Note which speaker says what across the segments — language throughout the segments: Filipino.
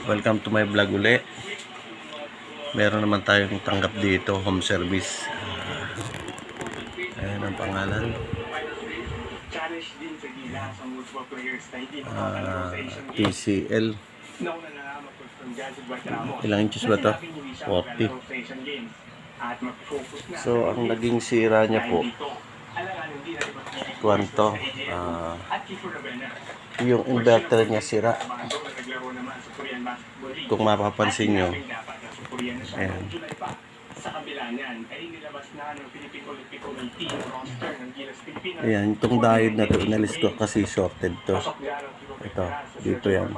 Speaker 1: Welcome to my vlog uli. Meron naman tayong tanggap dito, home service. Ayan ang pangalan. TCL. Ilang inches ba to? 40. So ang naging sira niya po, kuwanto, yung inverter niya sira. Kung mapapansin nyo, ayan. Ayan, itong diode na to inalis ko kasi shorted to. Ito, dito yan.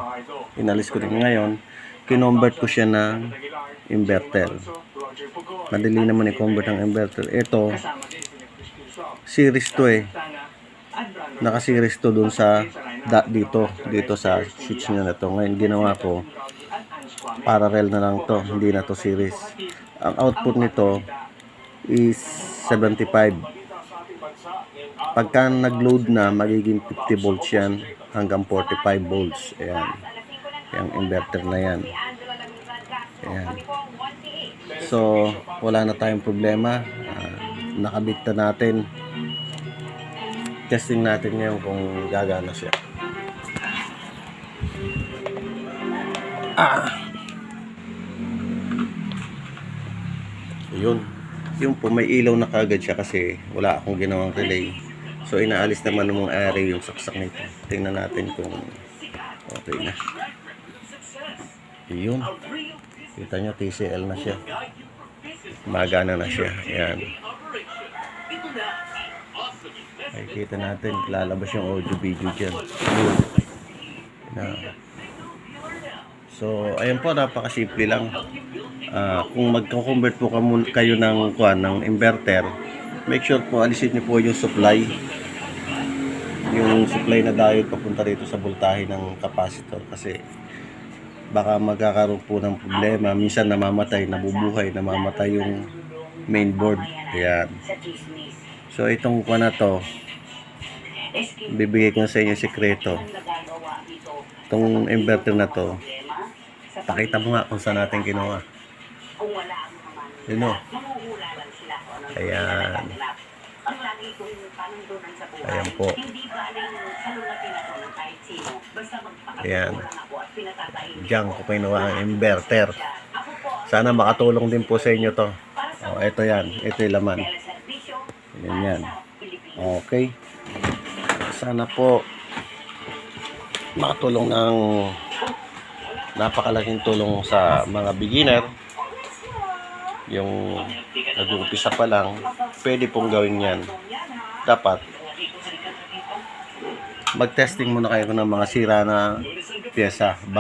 Speaker 1: Inalis ko din ngayon. Kinomvert ko siya ng inverter. Madali naman i-convert ng inverter. Ito, series to eh. Naka-series to dun sa dito sa switch niya na to. Ngayon ginawa ko parallel na lang to, hindi na to series. Ang output nito is 75. Pagka nag-load na, magiging 50 volts yan hanggang 45 volts. Ayan. Yung inverter na yan. Ayan. So, wala na tayong problema. Nakabit na natin. Testing natin ngayon kung gagana siya. Yun. Yung po may ilaw na kagad siya kasi wala akong ginawang relay. So inaalis naman ng mga array yung saksak nito. Tingnan natin kung okay na. Yun. Kita nyo, TCL na siya. Magana na siya. Ayan. Ay, kita natin. Lalabas yung audio video dyan. So, ayan po, napakasimple lang. Kung magko-convert po kayo ng inverter, make sure po alisin niyo po yung supply. Yung supply na diode papunta dito sa voltahe ng capacitor kasi baka magkakaroon po ng problema. Minsan namamatay, nabubuhay, namamatay yung main board. Ayan. So, itong na to, bibigay ko sa inyo sekreto. Itong inverter na to, pakita mo nga kung saan natin kinuha. Yun o. Ayan. Ayan po. Ayan. Diyan ko kinuha ang inverter. Sana makatulong din po sa inyo to. O, ito yan. Ito yung laman. Ayan yan. Okay. Sana po makatulong ng napakalaking tulong sa mga beginner. Yung nag-uumpisa pa lang, pwede pong gawin yan. Dapat mag-testing muna kayo ng mga sira na pyesa bago